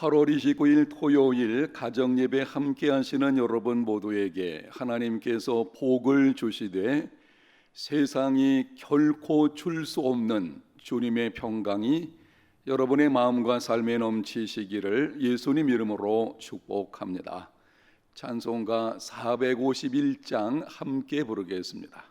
8월 29일 토요일 가정예배 함께 하시는 여러분 모두에게 하나님께서 복을 주시되 세상이 결코 줄 수 없는 주님의 평강이 여러분의 마음과 삶에 넘치시기를 예수님 이름으로 축복합니다. 찬송가 451장 함께 부르겠습니다.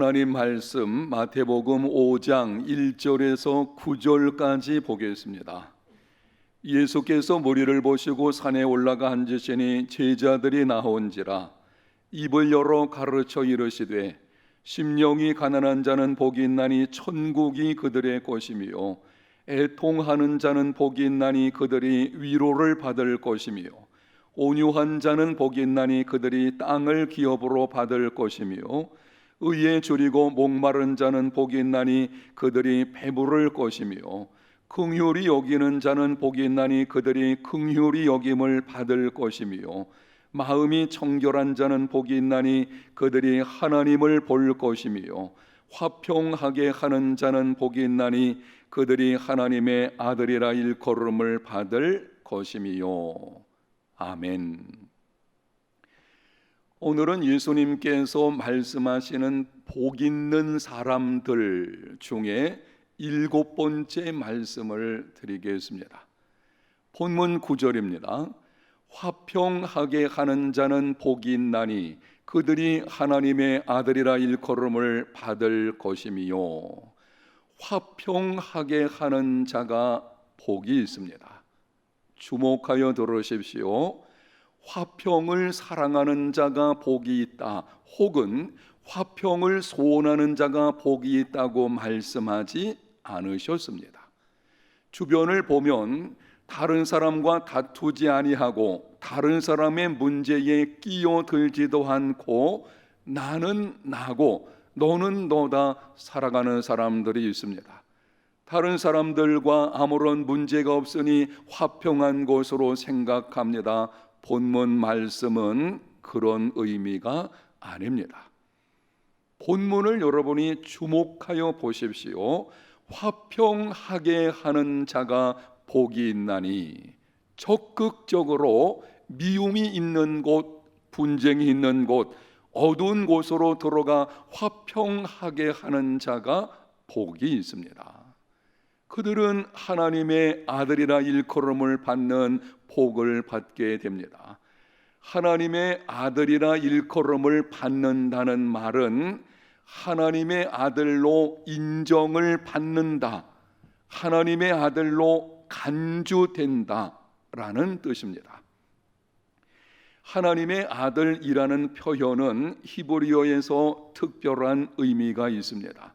하나님 말씀 마태복음 5장 1절에서 9절까지 보겠습니다. 예수께서 무리를 보시고 산에 올라가 앉으시니 제자들이 나온지라 입을 열어 가르쳐 이르시되 심령이 가난한 자는 복이 있나니 천국이 그들의 것이며 애통하는 자는 복이 있나니 그들이 위로를 받을 것이며 온유한 자는 복이 있나니 그들이 땅을 기업으로 받을 것이며 의에 줄이고 목마른 자는 복이 있나니 그들이 배부를 것이며 긍휼히 여기는 자는 복이 있나니 그들이 긍휼히 여김을 받을 것이며 마음이 청결한 자는 복이 있나니 그들이 하나님을 볼 것이며 화평하게 하는 자는 복이 있나니 그들이 하나님의 아들이라 일컬음을 받을 것이며. 아멘. 오늘은 예수님께서 말씀하시는 복 있는 사람들 중에 7번째 말씀을 드리겠습니다. 본문 9절입니다. 화평하게 하는 자는 복이 있나니 그들이 하나님의 아들이라 일컬음을 받을 것이며. 화평하게 하는 자가 복이 있습니다. 주목하여 들으십시오. 화평을 사랑하는 자가 복이 있다, 혹은 화평을 소원하는 자가 복이 있다고 말씀하지 않으셨습니다. 주변을 보면 다른 사람과 다투지 아니하고 다른 사람의 문제에 끼어들지도 않고 나는 나고 너는 너다 살아가는 사람들이 있습니다. 다른 사람들과 아무런 문제가 없으니 화평한 것으로 생각합니다. 본문 말씀은 그런 의미가 아닙니다. 본문을 여러분이 주목하여 보십시오. 화평하게 하는 자가 복이 있나니, 적극적으로 미움이 있는 곳, 분쟁이 있는 곳, 어두운 곳으로 들어가 화평하게 하는 자가 복이 있습니다. 그들은 하나님의 아들이라 일컬음을 받는 복을 받게 됩니다. 하나님의 아들이라 일컬음을 받는다는 말은 하나님의 아들로 인정을 받는다, 하나님의 아들로 간주된다라는 뜻입니다. 하나님의 아들이라는 표현은 히브리어에서 특별한 의미가 있습니다.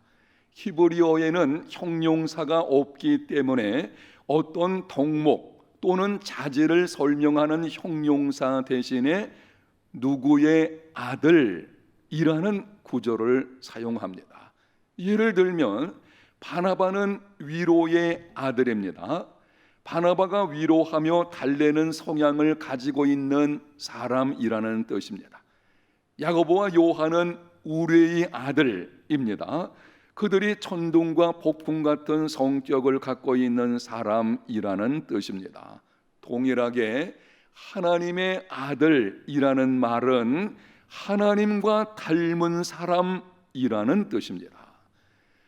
히브리어에는 형용사가 없기 때문에 어떤 덕목 또는 자질을 설명하는 형용사 대신에 누구의 아들이라는 구조를 사용합니다. 예를 들면 바나바는 위로의 아들입니다. 바나바가 위로하며 달래는 성향을 가지고 있는 사람이라는 뜻입니다. 야고보와 요한은 우레의 아들입니다. 그들이 천둥과 폭풍 같은 성격을 갖고 있는 사람이라는 뜻입니다. 동일하게 하나님의 아들이라는 말은 하나님과 닮은 사람이라는 뜻입니다.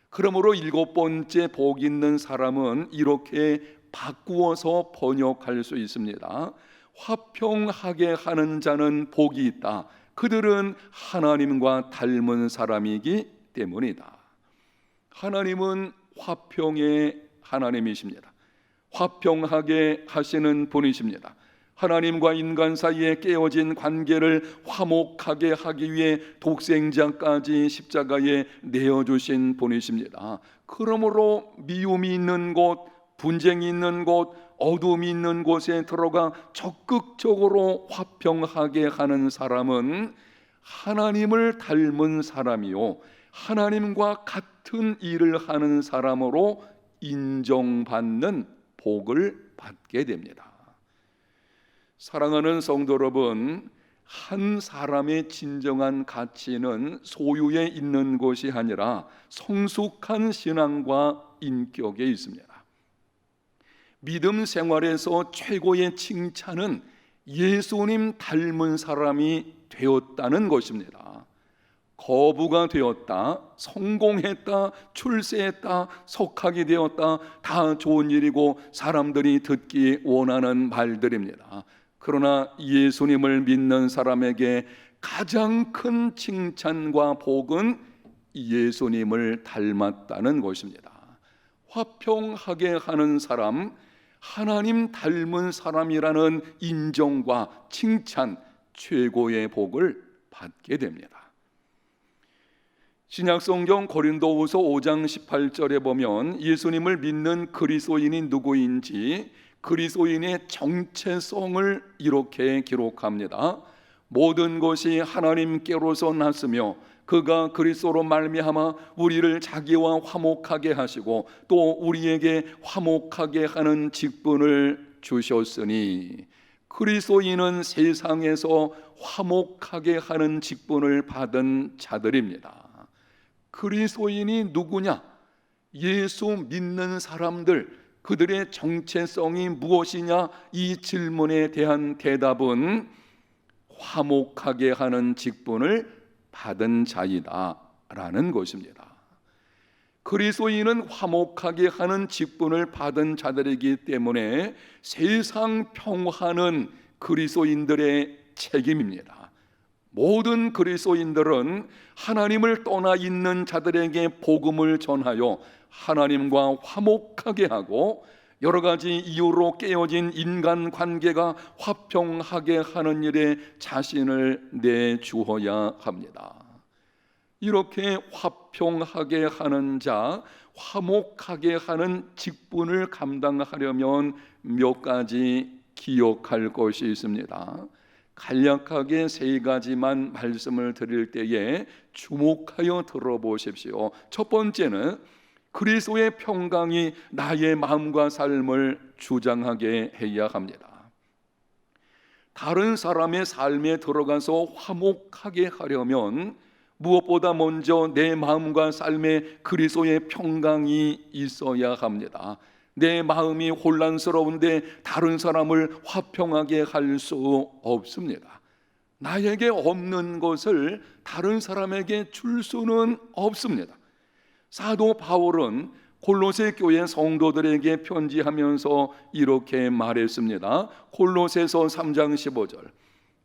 그러므로 7번째 복 있는 사람은 이렇게 바꾸어서 번역할 수 있습니다. 화평하게 하는 자는 복이 있다. 그들은 하나님과 닮은 사람이기 때문이다. 하나님은 화평의 하나님이십니다. 화평하게 하시는 분이십니다. 하나님과 인간 사이에 깨어진 관계를 화목하게 하기 위해 독생자까지 십자가에 내어주신 분이십니다. 그러므로 미움이 있는 곳, 분쟁이 있는 곳, 어둠이 있는 곳에 들어가 적극적으로 화평하게 하는 사람은 하나님을 닮은 사람이요, 하나님과 같은 일을 하는 사람으로 인정받는 복을 받게 됩니다. 사랑하는 성도 여러분, 한 사람의 진정한 가치는 소유에 있는 것이 아니라 성숙한 신앙과 인격에 있습니다. 믿음 생활에서 최고의 칭찬은 예수님 닮은 사람이 되었다는 것입니다. 거부가 되었다, 성공했다, 출세했다, 석학이 되었다, 다 좋은 일이고 사람들이 듣기 원하는 말들입니다. 그러나 예수님을 믿는 사람에게 가장 큰 칭찬과 복은 예수님을 닮았다는 것입니다. 화평하게 하는 사람, 하나님 닮은 사람이라는 인정과 칭찬, 최고의 복을 받게 됩니다. 신약성경 고린도후서 5장 18절에 보면 예수님을 믿는 그리스도인이 누구인지 그리스도인의 정체성을 이렇게 기록합니다. 모든 것이 하나님께로서 났으며 그가 그리스도로 말미암아 우리를 자기와 화목하게 하시고 또 우리에게 화목하게 하는 직분을 주셨으니, 그리스도인은 세상에서 화목하게 하는 직분을 받은 자들입니다. 그리스도인이 누구냐? 예수 믿는 사람들, 그들의 정체성이 무엇이냐? 이 질문에 대한 대답은 화목하게 하는 직분을 받은 자이다 라는 것입니다. 그리스도인은 화목하게 하는 직분을 받은 자들이기 때문에 세상 평화는 그리스도인들의 책임입니다. 모든 그리스도인들은 하나님을 떠나 있는 자들에게 복음을 전하여 하나님과 화목하게 하고 여러 가지 이유로 깨어진 인간 관계가 화평하게 하는 일에 자신을 내주어야 합니다. 이렇게 화평하게 하는 자, 화목하게 하는 직분을 감당하려면 몇 가지 기억할 것이 있습니다. 간략하게 3가지만 말씀을 드릴 때에 주목하여 들어보십시오. 첫 번째는 그리스도의 평강이 나의 마음과 삶을 주장하게 해야 합니다. 다른 사람의 삶에 들어가서 화목하게 하려면 무엇보다 먼저 내 마음과 삶에 그리스도의 평강이 있어야 합니다. 내 마음이 혼란스러운데 다른 사람을 화평하게 할 수 없습니다. 나에게 없는 것을 다른 사람에게 줄 수는 없습니다. 사도 바울은 골로새 교회 성도들에게 편지하면서 이렇게 말했습니다. 골로새서 3장 15절.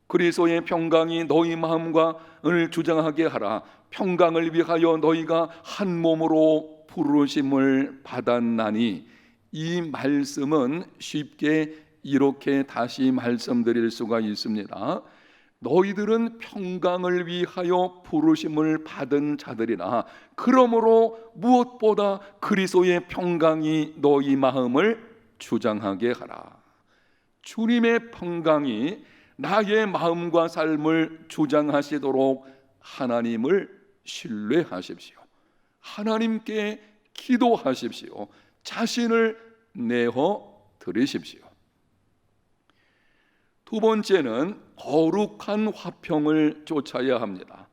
그리스도의 평강이 너희 마음과를 주장하게 하라. 평강을 위하여 너희가 한 몸으로 부르심을 받았나니. 이 말씀은 쉽게 이렇게 다시 말씀드릴 수가 있습니다. 너희들은 평강을 위하여 부르심을 받은 자들이라. 그러므로 무엇보다 그리스도의 평강이 너희 마음을 주장하게 하라. 주님의 평강이 나의 마음과 삶을 주장하시도록 하나님을 신뢰하십시오. 하나님께 기도하십시오. 자신을 내어 드리십시오. 두 번째는 거룩한 화평을 쫓아야 합니다.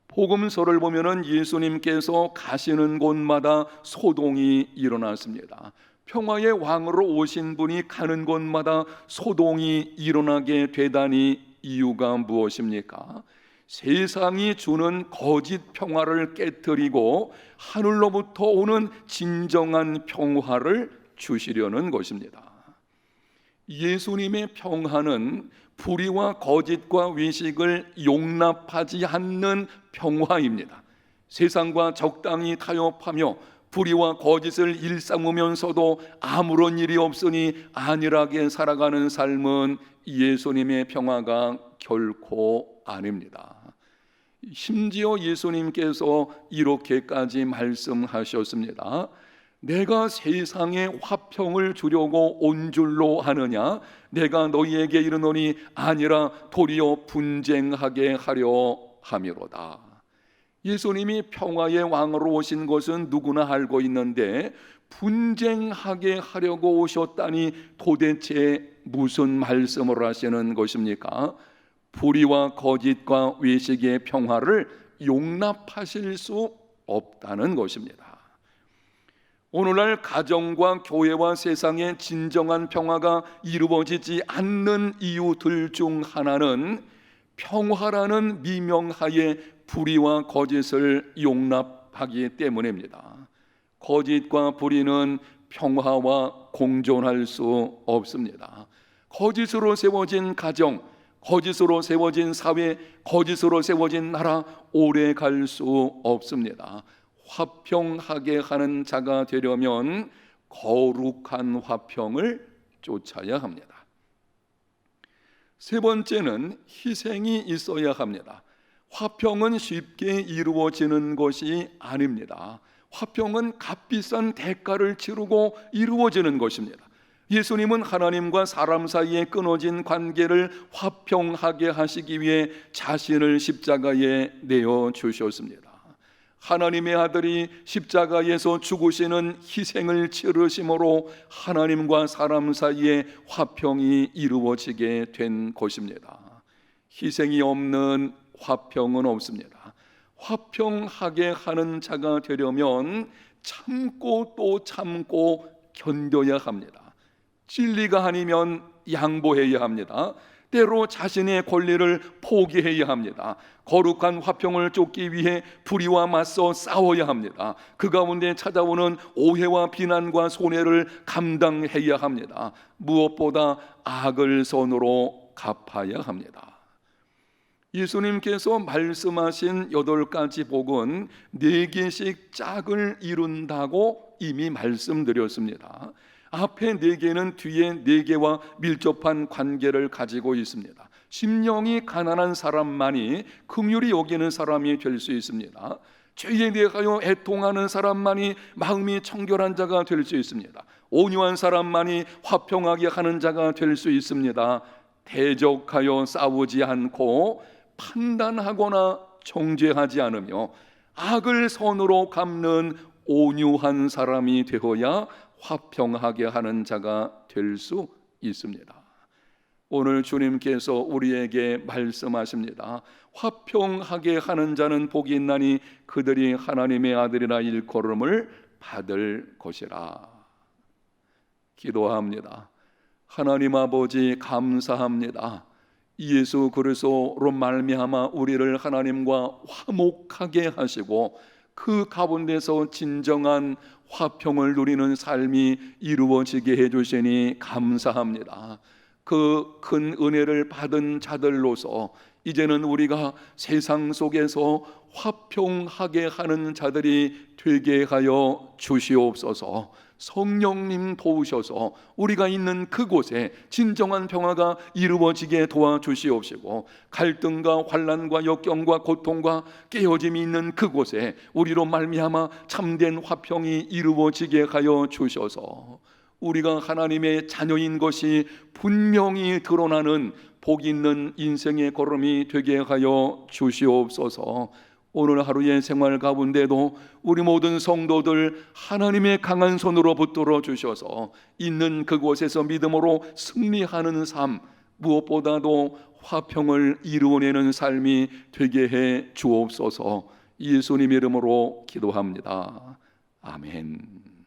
복음서를 보면은 예수님께서 가시는 곳마다 소동이 일어났습니다. 평화의 왕으로 오신 분이 가는 곳마다 소동이 일어나게 되다니 이유가 무엇입니까? 세상이 주는 거짓 평화를 깨뜨리고 하늘로부터 오는 진정한 평화를 주시려는 것입니다. 예수님의 평화는 불의와 거짓과 위식을 용납하지 않는 평화입니다. 세상과 적당히 타협하며 불의와 거짓을 일삼으면서도 아무런 일이 없으니 안일하게 살아가는 삶은 예수님의 평화가 결코 아닙니다. 심지어 예수님께서 이렇게까지 말씀하셨습니다. 내가 세상에 화평을 주려고 온 줄로 아느냐? 내가 너희에게 이르노니 아니라 도리어 분쟁하게 하려 함이로다. 예수님이 평화의 왕으로 오신 것은 누구나 알고 있는데 분쟁하게 하려고 오셨다니 도대체 무슨 말씀을 하시는 것입니까? 불의와 거짓과 외식의 평화를 용납하실 수 없다는 것입니다. 오늘날 가정과 교회와 세상의 진정한 평화가 이루어지지 않는 이유들 중 하나는 평화라는 미명하에 불의와 거짓을 용납하기 때문입니다. 거짓과 불의는 평화와 공존할 수 없습니다. 거짓으로 세워진 가정, 거짓으로 세워진 사회, 거짓으로 세워진 나라 오래 갈 수 없습니다. 화평하게 하는 자가 되려면 거룩한 화평을 쫓아야 합니다. 세 번째는 희생이 있어야 합니다. 화평은 쉽게 이루어지는 것이 아닙니다. 화평은 값비싼 대가를 치르고 이루어지는 것입니다. 예수님은 하나님과 사람 사이에 끊어진 관계를 화평하게 하시기 위해 자신을 십자가에 내어 주셨습니다. 하나님의 아들이 십자가에서 죽으시는 희생을 치르심으로 하나님과 사람 사이에 화평이 이루어지게 된 것입니다. 희생이 없는 화평은 없습니다. 화평하게 하는 자가 되려면 참고 또 참고 견뎌야 합니다. 진리가 아니면 양보해야 합니다. 때로 자신의 권리를 포기해야 합니다. 거룩한 화평을 쫓기 위해 불의와 맞서 싸워야 합니다. 그 가운데 찾아오는 오해와 비난과 손해를 감당해야 합니다. 무엇보다 악을 선으로 갚아야 합니다. 예수님께서 말씀하신 8가지 복은 4개씩 짝을 이룬다고 이미 말씀드렸습니다. 앞에 4개는 뒤에 4개와 밀접한 관계를 가지고 있습니다. 심령이 가난한 사람만이 긍휼히 여기는 사람이 될 수 있습니다. 죄에 대하여 애통하는 사람만이 마음이 청결한 자가 될 수 있습니다. 온유한 사람만이 화평하게 하는 자가 될 수 있습니다. 대적하여 싸우지 않고 판단하거나 정죄하지 않으며 악을 선으로 갚는 온유한 사람이 되어야 화평하게 하는 자가 될 수 있습니다. 오늘 주님께서 우리에게 말씀하십니다. 화평하게 하는 자는 복이 있나니 그들이 하나님의 아들이라 일컬음을 받을 것이라. 기도합니다. 하나님 아버지 감사합니다. 예수 그리스도로 말미암아 우리를 하나님과 화목하게 하시고 그 가운데서 진정한 화평을 누리는 삶이 이루어지게 해주시니 감사합니다. 그 큰 은혜를 받은 자들로서 이제는 우리가 세상 속에서 화평하게 하는 자들이 되게 하여 주시옵소서. 성령님 도우셔서 우리가 있는 그곳에 진정한 평화가 이루어지게 도와주시옵시고, 갈등과 환난과 역경과 고통과 깨어짐이 있는 그곳에 우리로 말미암아 참된 화평이 이루어지게 하여 주셔서 우리가 하나님의 자녀인 것이 분명히 드러나는 복 있는 인생의 걸음이 되게 하여 주시옵소서. 오늘 하루의 생활 가운데도 우리 모든 성도들 하나님의 강한 손으로 붙들어 주셔서 있는 그곳에서 믿음으로 승리하는 삶, 무엇보다도 화평을 이루어내는 삶이 되게 해 주옵소서. 예수님 이름으로 기도합니다. 아멘.